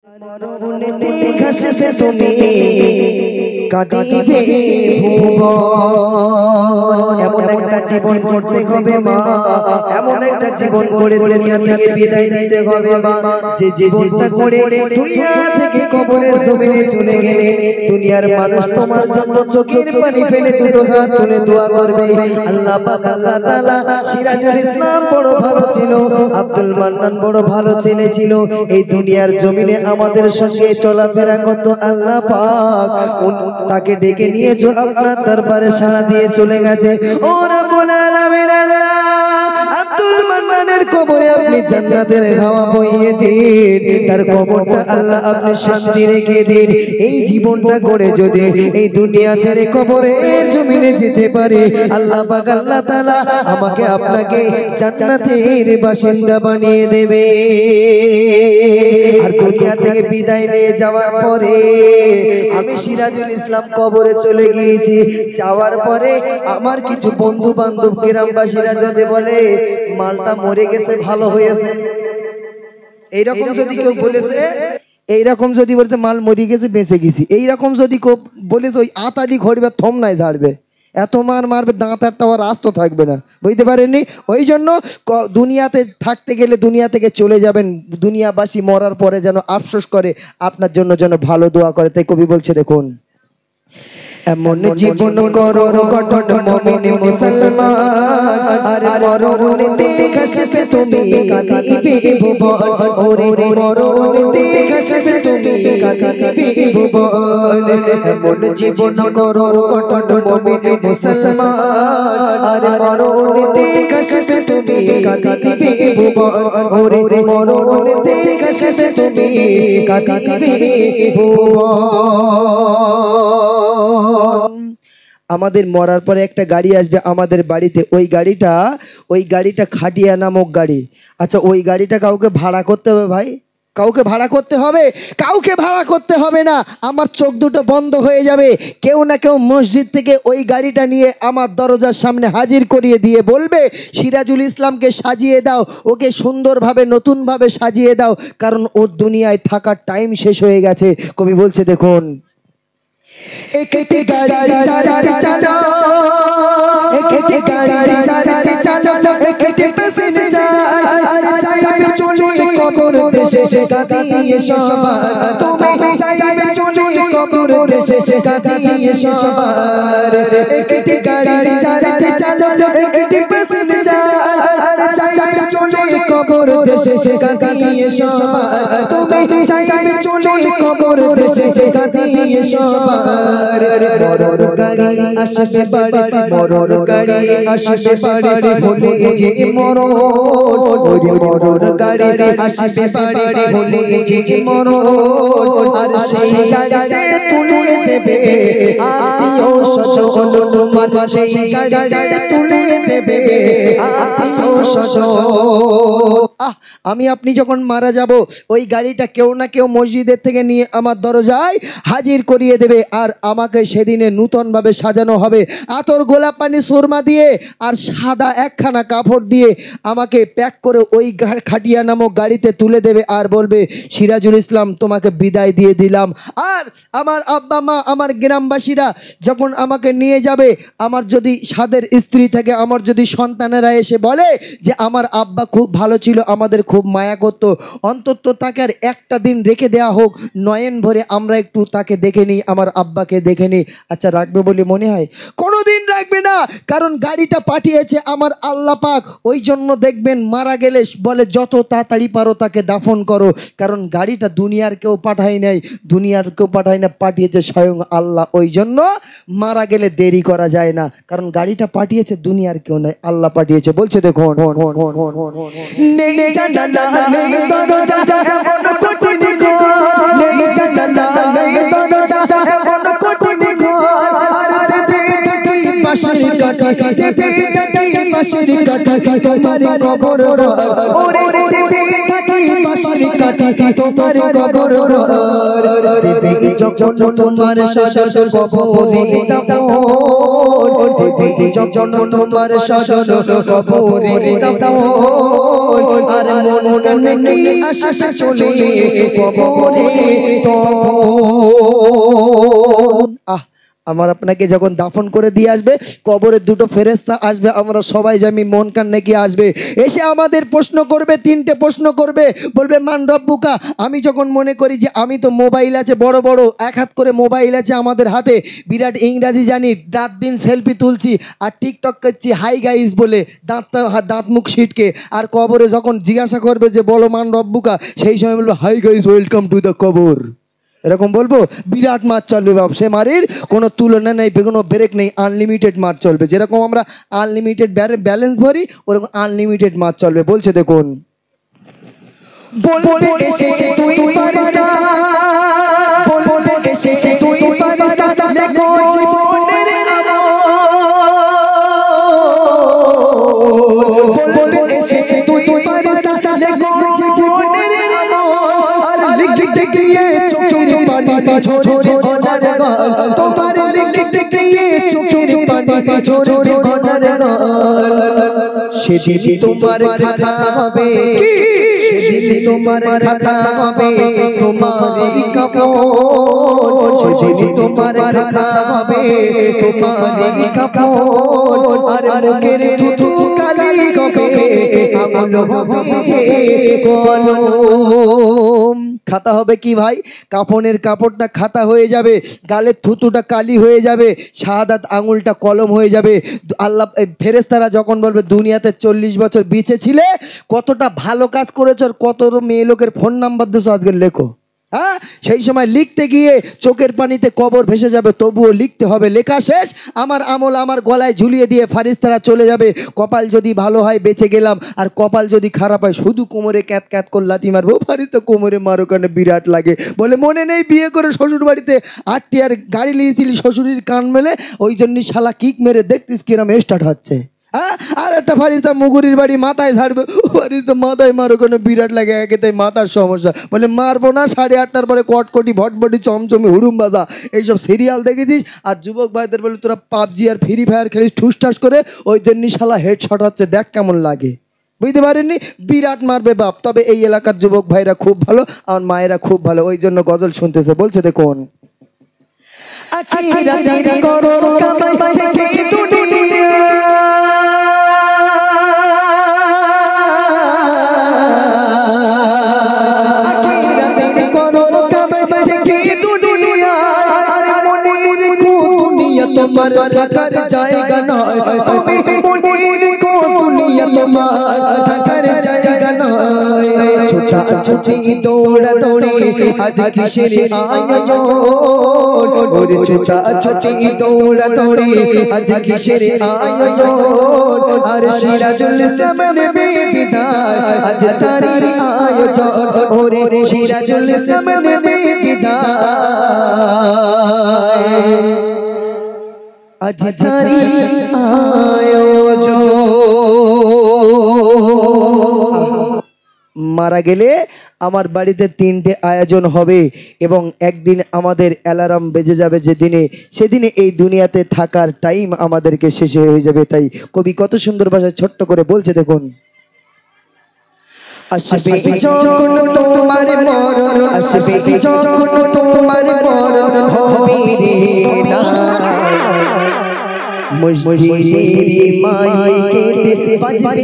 মরণেতে ঘাসে তুমি কাঁদিবে ভুবন। এমন একটা জীবন করতে হবে মা, এমন একটা জীবন করে দুনিয়া থেকে বিদায় নিতে হবে মা, যে জীবনটা করে দুনিয়া থেকে কবরের জমিনে চলে গেলে দুনিয়ার মানুষ তোমার জন্য চোখের পানি ফেলে দুটো হাত তুলে দোয়া করবে। আল্লাহ পাক আল্লাহ তাআলা সিরাজুল ইসলাম বড় ভালো ছিল, আব্দুল মান্নান বড় ভালো ছেলে ছিল, এই দুনিয়ার জমিনে আমাদের সঙ্গে চলাফেরা করত। আল্লাহ পাক তাকে ডেকে নিয়েছো আপনার দরবারে সাড়া দিয়ে চলে গেছে। ও রব্বুল আলামিন আল্লাহ আব্দুল মান্নানের কবরে আপনি জান্নাতের হাওয়া বইয়ে দিন, তার কবরটা আল্লাহ আপনি শান্তি রেখে দিন। এই জীবনটা করে যদি এই দুনিয়া ছেড়ে কবরের জমিনে যেতে পারে আল্লাহ পাক আল্লাহ তাআলা আমাকে আপনাকে জান্নাতের বাসিন্দা বানিয়ে দেবে। আর দুনিয়া থেকে বিদায় নিয়ে যাওয়ার পরে আমি সিরাজুল ইসলাম কবরে চলে গিয়েছি, যাওয়ার পরে আমার কিছু বন্ধু বান্ধব গ্রামবাসীরা যদি বলে মালটা মরে গেছে ভালো হয়েছে, এইরকম যদি কেউ বলেছে, এইরকম যদি বলছে মাল মরে গেছে বেঁচে গেছি, এইরকম যদি কেউ বলেছে ওই আতালি ঘড়বে থম নাই ঝাড়বে, এত মার মারবে দাঁত একটা রাস্ত থাকবে না, বুঝতে পারেননি? ওই জন্য দুনিয়াতে থাকতে গেলে দুনিয়া থেকে চলে যাবেন, দুনিয়াবাসী মরার পরে যেন আফসোস করে, আপনার জন্য যেন ভালো দোয়া করে। তাই কবি বলছে দেখুন, এমন জীবন করো গঠন মুমিন মুসলমান, আর মরণেতে ঘাসবে তুমি কাঁদিবে ভুবন। ওরে মরণেতে ঘাসবে তুমি কাঁদিবে ভুবন। এমন জীবন করো গঠন মুমিন মুসলমান, আর মরণেতে ঘাসবে তুমি কাঁদিবে ভুবন। ওরে মরণেতে ঘাসবে তুমি কাঁদিবে ভুবন। আমাদের মরার পরে একটা গাড়ি আসবে আমাদের বাড়িতে, ওই গাড়িটা খাটিয়া নামক গাড়ি। আচ্ছা, ওই গাড়িটা কাউকে ভাড়া করতে হবে ভাই? কাউকে ভাড়া করতে হবে? কাউকে ভাড়া করতে হবে না। আমার চোখ দুটো বন্ধ হয়ে যাবে, কেউ না কেউ মসজিদ থেকে ওই গাড়িটা নিয়ে আমার দরজার সামনে হাজির করিয়ে দিয়ে বলবে সিরাজুল ইসলামকে সাজিয়ে দাও, ওকে সুন্দরভাবে নতুনভাবে সাজিয়ে দাও, কারণ ওর দুনিয়ায় থাকার টাইম শেষ হয়ে গেছে। কবি বলছে দেখুন, একটি গাড়ি চালাতে চালো, একটি গাড়ি চালাতে চালো, একটি প্যাসেঞ্জার আর চাইবে চলে কবর দেশে কাঁদিয়ে সবার। তুমি চাইবে চলে কবর দেশে কাঁদিয়ে সবার। একটি গাড়ি চালাতে চালো, একটি প্যাসেঞ্জার আর চাইবে চলে কবর দেশে কাঁদিয়ে সবার। তুমি চাইবে চলে কবর দেশে কাঁদিয়ে সবার। মরণ গাড়ি আসবে বাড়ি, মরণ গাড়ি আসবে বাড়ি, ভুলে যে মরণ। ওরে মরণ গাড়ি আসবে বাড়ি, ভুলে যে মরণ। আর সেই গাড়িতে তুলে দেবে আত্মীয় স্বজন তোমার, সেই গাড়িতে তুলে দেবে আত্মীয় স্বজন। আমি আপনি যখন মারা যাব ওই গাড়িটা কেউ না কেউ মসজিদের থেকে নিয়ে আমার দরজায় হাজির করিয়ে দেবে, আর আমাকে সেদিনে নূতনভাবে সাজানো হবে আতর গোলাপ পানি সুরমা দিয়ে আর সাদা একখানা কাপড় দিয়ে আমাকে প্যাক করে ওই খাটিয়া নামক গাড়িতে তুলে দেবে, আর বলবে সিরাজুল ইসলাম তোমাকে বিদায় দিয়ে দিলাম। আর আমার আব্বা মা আমার গ্রামবাসীরা যখন আমাকে নিয়ে যাবে, আমার যদি সাদের স্ত্রী থাকে, আমার যদি সন্তানেরা এসে বলে যে আমার আব্বা খুব ভালো ছিল, আমাদের খুব মায়া করতো, অন্তত তাকে আর একটা দিন রেখে দেওয়া হোক, নয়ন ভরে আমরা একটু তাকে দেখে নিই, আমার আব্বাকে দেখে নিই। আচ্ছা, রাখবে বলে মনে হয়? কোনোদিন রাখবে না, কারণ গাড়িটা পাঠিয়েছে আমার আল্লাহ পাক। ওই জন্য দেখবেন মারা গেলে বলে যত তাড়াতাড়ি পারো তাকে দাফন করো, কারণ গাড়িটা দুনিয়ার কেউ পাঠায় নাই, দুনিয়ার কেউ পাঠায় না, পাঠিয়েছে স্বয়ং আল্লাহ। ওই জন্য মারা গেলে দেরি করা যায় না, কারণ গাড়িটা পাঠিয়েছে দুনিয়ার কেউ নাই, আল্লাহ পাঠিয়েছে। বলছে দেখুন, তোমার কবর ওরে দেবে থাকি পাশের কাঠি, তোমার কবর দেবে যখন তোমার সজল কবরে দাফন দেবে যখন তোমার সজল কবরে দাফন আর মন কানে কি আশাস চলে কবরে তখন আমার আপনাকে যখন দাফন করে দিয়ে আসবে কবরের দুটো ফেরেশতা আসবে আমরা সবাই জানি মন কান্নে কি আসবে এসে আমাদের প্রশ্ন করবে তিনটে প্রশ্ন করবে বলবে মান রব্বুকা আমি যখন মনে করি যে আমি তো মোবাইল আছে বড় বড় এক হাত করে মোবাইল আছে আমাদের হাতে বিরাট ইংরাজি জানি রাত দিন সেলফি তুলছি আর টিকটক করছি হাই গাইস বলে দাঁত মুখ ছিটকে আর কবরে যখন জিজ্ঞাসা করবে যে বলো মান রব্বুকা সেই সময় বলবো hi guys welcome to the কবর এরকম বলবো বিরাট মার চলবে বাপ সে মারির কোনো তুলনা নেই কোনো ব্রেক নেই আনলিমিটেড মার চলবে যেরকম আমরা আনলিমিটেড ব্যালেন্স ভরি ওরকম আনলিমিটেড মার চলবে বলছে দেখুন বলবে এসে তুই ফারিস্তা বলবে এসে তুই ফারিস্তা লেখো জীবনের আমল বলবে এসে তুই ফারিস্তা লেখো জীবনের আমল আর লিখতে গিয়ে চোখের পানি ঝরবে ঘনার গাল তোমার লিখতে গিয়ে চোখের পানি ঝরবে ঘনার গাল সেদিন তোমার খাতা হবে কি সেদিন তোমার খাতা হবে তোমারই কাপড় সেদিন তোমার খাতা হবে তোমারই কাপড় আর মুখের থুথু কালি হবে আঙুল হবে যে কলম খাতা হবে কি ভাই কাফনের কাপড়টা খাতা হয়ে যাবে গালের থুতুটা কালি হয়ে যাবে শাহাদাত আঙুলটা কলম হয়ে যাবে আল্লাহ ফেরেশতারা যখন বলবে দুনিয়াতে 40 বছর বেঁচে ছিলে কতটা ভালো কাজ করেছো কত মেয়ে লোকের ফোন নাম্বার দিয়েছো আজকে লেখো হ্যাঁ সেই সময় লিখতে গিয়ে চোখের পানিতে কবর ভেসে যাবে তবুও লিখতে হবে লেখা শেষ আমার আমল আমার গলায় ঝুলিয়ে দিয়ে ফারিস্তারা চলে যাবে কপাল যদি ভালো হয় বেঁচে গেলাম আর কপাল যদি খারাপ হয় শুধু কোমরে ক্যাত ক্যাত করে লাথি মারবো ফারিস্তা কোমরে মারো কানে বিরাট লাগে বলে মনে নেই বিয়ে করে শ্বশুর বাড়িতে 8টি আর গাড়ি নিয়েছিলি শ্বশুরের কান মেলে ওই জন্যই শালা কিক মেরে দেখতিস কিরম স্টার্ট হচ্ছে হ্যাঁ আর একটা ফারিস্তা মুগুরির বাড়ি মাথায় ঝাড়বে ফারিস্তা মাথায় মারো কোনো বিরাট লাগে একে তাই মাথার সমস্যা বলে মারবো না 8:30টার পরে কটকটি ভটভটি চমচমি হুড়ুম বাজা এইসব সিরিয়াল দেখেছিস আর যুবক ভাইদের বলে তোরা পাবজি আর ফ্রি ফায়ার খেলিস ঠুসঠাস করে ওই জন্যই শালা হেডশট হচ্ছে দেখ কেমন লাগে বুঝতে পারেননি বিরাট মারবে বাপ তবে এই এলাকার যুবক ভাইরা খুব ভালো আর মায়েরা খুব ভালো ওই জন্য গজল শুনতেছে বলছে দেখুন আখিরাতের করো কামাই থেকে দুনিয়া আখিরাতের করো কামাই থেকে দুনিয়া আর মনে রেখো দুনিয়া তোমার থাকার জায়গা নয় তুমি মনে রেখো দুনিয়া তোমার থাকার জায়গা নয় ছোটা ছোটি দৌড়া দৌড়ে আজ কিসের আয়োজন ওরে ছোটা ছোটি দৌড়া দৌড়ে আজ কিসের আয়োজন আর সিরাজুল ইসলাম নেবে বিদায় আজ তারি আয়োজন ওরে সিরাজুল ইসলাম নেবে বিদায় আজ তারি আয়োজন মারা গেলে আমার বাড়িতে 3টে আয়োজন হবে এবং একদিন আমাদের অ্যালার্ম বেজে যাবে যেদিনে সেদিনে এই দুনিয়াতে থাকার টাইম আমাদেরকে শেষ হয়ে যাবে তাই কবি কত সুন্দর ভাষায় ছোট্ট করে বলছে দেখুন আসবে যখন তোমার মরণ আসবে যখন তোমার মরণ হবে রে না মসজিদের মাইকে বাজবে